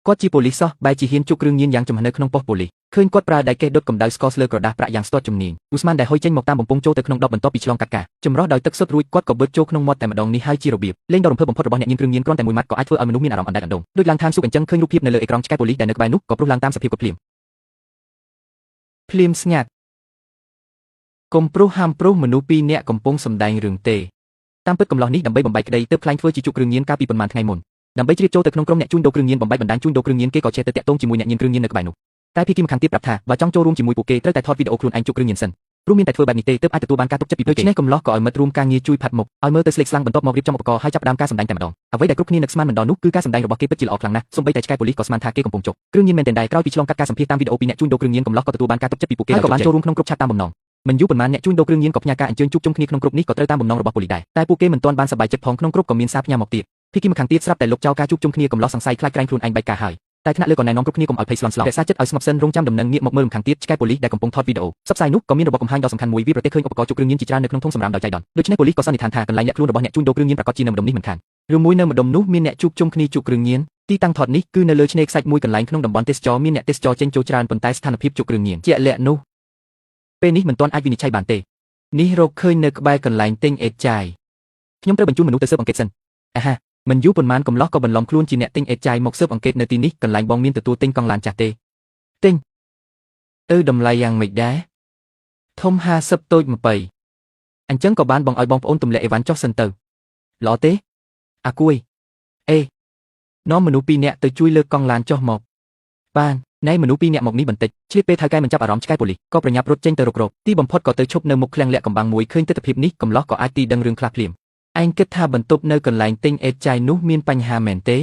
គាត់ជាប៉ូលីសសោះបែរជាហ៊ានជក់គ្រឿងញៀនយ៉ាងចំហនៅក្នុងប៉ុស្តិ៍ប៉ូលីសឃើញគាត់ប្រើដៃកេះដុតកម្ដៅស្ករស្លើក្រដាសប្រាក់យ៉ាងស្ទាត់ជំនាញឧស្ម័នដែលហុយចេញមកតាមបំពង់ចូលទៅក្នុងដបបន្ទាប់ពីឆ្លងកាត់ការចម្រោះដោយទឹកសុទ្ធរួចគាត់ក៏បឺតចូលក្នុងមាត់តែម្ដងនេះហើយជារបៀបលេងដ៏រំភើបបំផុតរបស់អ្នកញៀនគ្រឿងញៀនគ្រាន់តែមួយម៉ាត់ក៏អាចធ្វើឲ្យមនុស្សមានអារម្មណ៍អណ្ដែតអណ្ដូងដូចឡើងតាមស៊ុបអញ្ចឹងឃើញរូបភាពនៅលើអេក្រង់ឆ្កែប៉ូលីសដែលនៅក្បែរនោះក៏ព្រោះឡើងតាមសភាពគាត់ភ្លាមស្ងាត់កុំព្រោះហាមព្រោះមនុស្សពីរនាក់កំពុងសម្ដែងរឿងទេតាមពិតកំឡោះនេះដើម្បីបំបែកក្តីទើបខ្លាញ់ធ្វើជាជក់គ្រឿងញៀនកាលពីប៉ុន្មានថ្ងៃមុនដើម្បីជ្រៀតចូលទៅក្នុងក្រុមអ្នកជួញដូរគ្រឿងញៀនបំបែកបណ្ដាញជួញដូរគ្រឿងញៀនគេក៏ចេះទៅតាក់ទងជាមួយអ្នកញៀនគ្រឿងញៀននៅក្បែរនោះតែភាគីម្ខាងទៀតប្រាប់ថាបើចង់ចូលរួមជាមួយពួកគេត្រូវតែថតវីដេអូខ្លួនឯងជក់គ្រឿងញៀនសិនព្រោះមានតែធ្វើបែបនេះទេទើបអាចទទួលបានការទុកចិត្តពីពួកគេដូច្នេះកំឡោះក៏ឲ្យមិត្តរួមការងារជួយផាត់មុខឲ្យមើលទៅស្លេកស្លាំងបន្ទាប់មករៀបចំឧបករណ៍ហើយចាប់ផ្ដើមការសម្ដែងតែម្ដងអ្វីដែលគ្រប់គ្នានឹកស្មានមិនដល់នោះគឺការសម្ដែងរបស់គេពិតជាល្អខ្លាំងណាស់សូម្បីតែឆ្កែប៉ូលីសក៏ស្មានថាគេកំពុងជក់គ្រឿងញៀនមែនទែនដែរក្រោយពីឆ្លងកាត់ការសម្ភាសតាមវីដេអូពីអ្នកជួញដូរគ្រឿងញៀនកំឡោះក៏ទទួលបានការទុកចិត្តពីពួកគេហើយក៏បានចូលរួមក្នុងក្រុមឆាតតាមបំណងមិនយូរប៉ុន្មានអ្នកជួញដូរគ្រឿងញៀនក៏ផ្ញើការអញ្ជើញជួបជុំគ្នាក្នុងក្រុមនេះក៏ត្រូវតាមបំណងរបស់ប៉ូលីសដែរតែពួកគេមិនទាន់បានសប្បាយចិត្តផងក្នុងក្រុមក៏មានសារផ្ញើមកទៀតភាគីម្ខាងទៀតស្រាប់តែលុបចោលការជួបជុំគ្នាកំឡោះសង្ស័យខ្លាចក្រែងខ្លួនឯងបែកការហើយតែថ្នាក់លើក៏ណែនាំគ្រប់គ្នាកុំឲ្យភ័យស្លន់ស្លោររក្សាចិត្តឲ្យស្ងប់សិនរងចាំដំណឹងងាកមកមើលម្ខាងទៀតឆ្កែប៉ូលីសដែលកំពុងថតវីដេអូសប្តាហ៍នោះក៏មានរបបកំហាញដ៏សំខាន់មួយវាប្រទះឃើញឧបករណ៍ជក់គ្រឿងញៀនជាច្រើននៅក្នុងធុងសម្រាមដោយចៃដន្យដូច្នេះប៉ូលីសក៏សន្និដ្ឋានថាកន្លែងលាក់ខ្លួនរបស់អ្នកជួញដូរគ្រឿងញៀនប្រកាសជានៅម្ដុំនេះមិនខានឬមួយនៅម្ដុំនោះមានអ្នកជួបជុំគ្នាជក់គ្រឿងញៀនទីតាំងថតនេះគឺនៅលើឆ្នេរខ្សាច់មួយកន្លែងក្នុងតំបន់ទេសចរមានអ្នកទេសចរចេញចូលច្រើនប៉ុន្តែស្ថានភាពជក់គ្រឿងញៀនជាក់លាក់នោះពេលនេះមិនទាន់អាចវិនិច្ឆ័យបានទេនេះរកឃើញនៅក្បែរកន្លែងទិញអេតចាយខ្ញុំត្រូវបញ្ជូនមនុស្សទៅស៊ើបអង្កេតសិនអាហាមិនយូរប៉ុន្មានកំឡោះក៏បន្លំខ្លួនជាអ្នកទិញអេតចាយមកស៊ើបអង្កេតនៅទីនេះកន្លែងបងមានទទួលទិញកង់ឡានចាស់ទេទិញតម្លៃយ៉ាងម៉េចដែរធំ50តូច20អញ្ចឹងក៏បានបងឲ្យបងប្អូនទម្លាក់អីវ៉ាន់ចុះសិនទៅល្អទេអាគួយអេនាំមនុស្ស2នាក់ទៅជួយលើកកង់ឡានចុះមកបានណែមនុស្ស2នាក់មកនេះបន្តិចឆ្លៀតពេលថៅកែមិនចាប់អារម្មណ៍ឆ្កែប៉ូលីសក៏ប្រញាប់រត់ចេញទៅរករកទីបំផុតក៏ទៅឈប់នៅមុខឃ្លាំងលាក់កំបាំងមួយឃើញទិដ្ឋភាពនេះកំឡោះក៏អាចទីដឹងរឿងខ្លះភ្លាមឯងគិតថាបន្ទប់នៅកន្លែងទិញអេតចាយនោះមានបញ្ហាមែនទេ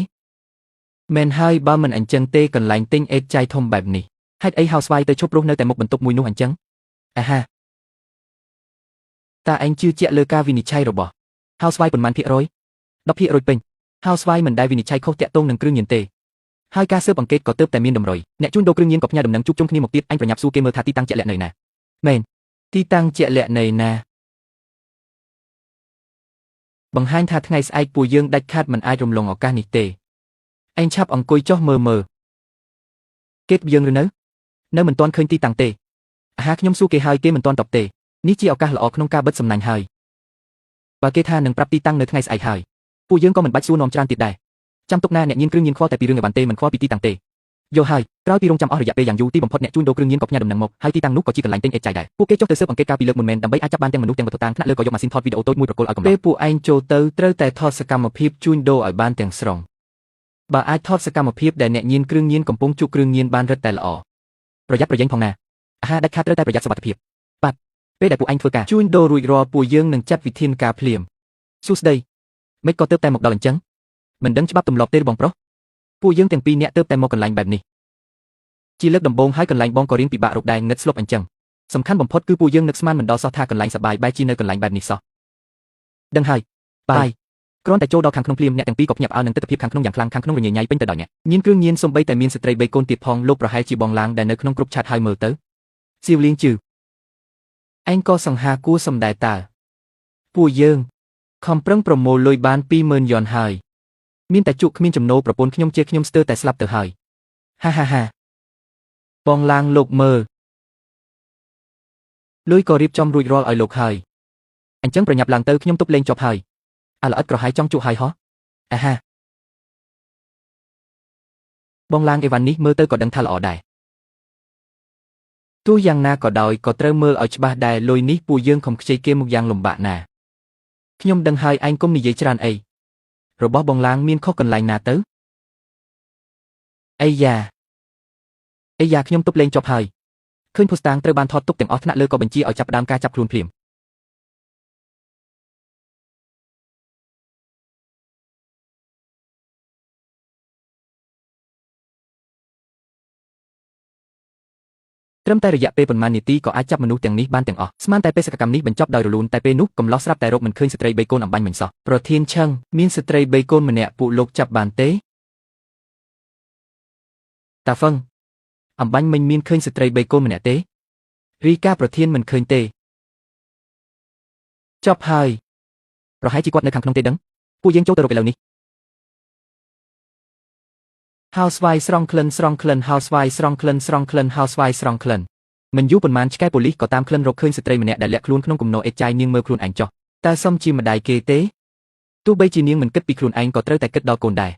មែនហើយបើមិនអញ្ចឹងទេកន្លែងទិញអេតចាយធំបែបនេះហេតុអីហៅស្វាយទៅឈប់រស់នៅតែមុខបន្ទប់មួយនោះអញ្ចឹងអាហាតើឯងជឿជាក់លើការវិនិច្ឆ័យរបស់ហៅស្វាយប៉ុន្មានភាគរយ10%ពេញហៅស្វាយមិនដែលវិនិច្ឆ័យខុសតាក់ទងនឹងគ្រឿងញៀនទេហើយការស៊ើបអង្កេតក៏ទើបតែមានតម្រុយអ្នកជួញដូរគ្រឿងញៀនក៏ផ្ញើដំណឹងជួបជុំគ្នាមកទៀតអញប្រញាប់សួរគេមើលថាទីតាំងជាក់លាក់នៅណាមែនទីតាំងជាក់លាក់នៅណាបង្ហាញថាថ្ងៃស្អែកពួកយើងដាច់ខាតមិនអាចរំលងឱកាសនេះទេឯងឆាប់អង្គុយចុះមើលគេយើងឬនៅមិនទាន់ឃើញទីតាំងទេអាហាខ្ញុំសួរគេហើយគេមិនទាន់តបទេនេះជាឱកាសល្អក្នុងការបិទសំណាញ់ហើយបើគេថានឹងប្រាប់ទីតាំងនៅថ្ងៃស្អែកហើយពួកយើងក៏មិនបាច់សួរនាំច្រើនទៀតដែរចាំទុកណាអ្នកញៀនគ្រឿងញៀនខ្វល់តែពីរឿងឲ្យបានទេមិនខ្វល់ពីទីតាំងទេយកហើយក្រោយពីរងចាំអស់រយៈពេលយ៉ាងយូរទីបំផុតអ្នកជួញដូរគ្រឿងញៀនក៏ផ្ញើដំណឹងមកហើយទីតាំងនោះក៏ជាកន្លែងទិញអេតចាយដែរពួកគេចុះទៅស៊ើបអង្កេតការពីលើកមុនមែនដើម្បីអាចចាប់បានទាំងមនុស្សទាំងវត្ថុតាងថ្នាក់លើក៏យកម៉ាស៊ីនថតវីដេអូតូចមួយប្រគល់ឲ្យកំឡោះពេលពួកឯងចូលទៅត្រូវតែថតសកម្មភាពជួញដូរឲ្យបានទាំងស្រុងបើអាចថតសកម្មភាពដែលអ្នកញៀនគ្រឿងញៀនកំពុងជក់គ្រឿងញៀនបានរឹតតែល្អប្រយ័ត្នប្រយែងផងណាអាហាដាច់ខាតត្រូវតែប្រយ័ត្នសុវត្ថិភាពបាត់ពេលដែលពួកឯងធ្វើការជួញដូររួចរាល់ពួកយើងនឹងចាត់វិធានការភ្លាមសួស្ដីមិនក៏ទើបតែមកដល់អញ្ចឹងមិនដឹងច្បាប់ទម្លាប់ទេបងប្រុសពួកយើងទាំងពីរនាក់ទើបតែមកកន្លែងបែបនេះជាលើកដំបូងហើយកន្លែងបងក៏រៀងពិបាករកដែរងឹតស្លុបអញ្ចឹងសំខាន់បំផុតគឺពួកយើងនឹកស្មានមិនដល់សោះថាកន្លែងសប្បាយបែរជានៅកន្លែងបែបនេះសោះដឹងហើយបាយគ្រាន់តែចូលដល់ខាងក្នុងភ្លាមអ្នកទាំងពីរក៏ភ្ញាក់ផ្អើលនឹងទិដ្ឋភាពខាងក្នុងយ៉ាងខ្លាំងខាងក្នុងរញ៉េញ៉ៃពេញទៅដោយអ្នកញៀនគ្រឿងញៀនសំបីតែមានស្ត្រី3កូនទៀតផងលោកប្រហែលជាបងឡាងដែលនៅក្នុងក្រុមឆាតហើយមើលទៅសៀវលៀងជឺឯងក៏សង្ហាគួរសំដែរតើពួកយើងខំប្រឹងប្រមូលលុយបាន20000យ៉នហើយមានតែជក់គ្មានចំណូលប្រពន្ធខ្ញុំជាខ្ញុំស្ទើរតែស្លាប់ទៅហើយហាបងឡាងលោកមើលលុយក៏រៀបចំរួចរាល់ឲ្យលោកហើយអញ្ចឹងប្រញាប់ឡើងទៅខ្ញុំទប់លេងចប់ហើយអាល្អិតក្រហាយចង់ជក់ហើយហ៎អាហាបងឡាងអេវ៉ាន់នេះមើលទៅក៏ដឹងថាល្អដែរទោះយ៉ាងណាក៏ដោយក៏ត្រូវមើលឲ្យច្បាស់ដែរលុយនេះពួកយើងខំខ្ចីគេមកយ៉ាងលំបាកណាស់ខ្ញុំដឹងហើយឯងកុំនិយាយច្រើនអីរបស់បងឡាងមានខុសកន្លែងណាទៅអាយ៉ាខ្ញុំទប់លេងចប់ហើយឃើញភូស្តាងត្រូវបានថតទុកទាំងអស់ថ្នាក់លើក៏បញ្ជាឲ្យចាប់ផ្ដើមការចាប់ខ្លួនភ្លាមត្រឹមតែរយៈពេលប៉ុន្មាននាទីក៏អាចចាប់មនុស្សទាំងនេះបានទាំងអស់ស្មានតែបេសកកម្មនេះបញ្ចប់ដោយរលូនតែពេលនោះកំឡោះស្រាប់តែរកមិនឃើញស្ត្រី3កូនអំបញ្ញមិញសោះប្រធានឆឹងមានស្ត្រី3កូនម្នាក់ពួកលោកចាប់បានទេតាហ្វឹងអំបញ្ញមិញមានឃើញស្ត្រី3កូនម្នាក់ទេរីកាប្រធានមិនឃើញទេចប់ហើយប្រហែលជាគាត់នៅខាងក្នុងទេដឹងពួកយើងចូលទៅរកឥឡូវនេះ Housewife ស្រង់ក្លិន Housewife ស្រង់ក្លិន Housewife ស្រង់ក្លិនមិនយូរប៉ុន្មានឆ្កែប៉ូលីសក៏តាមក្លិនរកឃើញស្ត្រីម្នាក់ដែលលាក់ខ្លួនក្នុងគំនរអេតចាយនាងមើលខ្លួនឯងចុះតើសមជាម្ដាយគេទេទោះបីជានាងមិនគិតពីខ្លួនឯងក៏ត្រូវតែគិតដល់កូនដែរ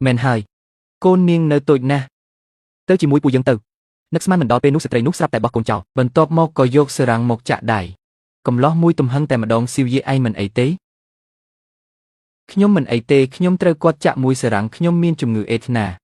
មែនហើយកូននាងនៅតូចណាស់ទៅជាមួយពួកយើងទៅនឹកស្មានមិនដល់ពេលនោះស្ត្រីនោះស្រាប់តែបោះកូនចោលបន្ទាប់មកក៏យកសារ៉ាំងមកចាក់ដៃកំឡោះមួយទំហឹងតែម្ដងស៊ីវយាឯងមិនអីទេខ្ញុំមិនអីទេខ្ញុំត្រូវគាត់ចាក់មួយសារ៉ាំងខ្ញុំមានជំងឺអេដណា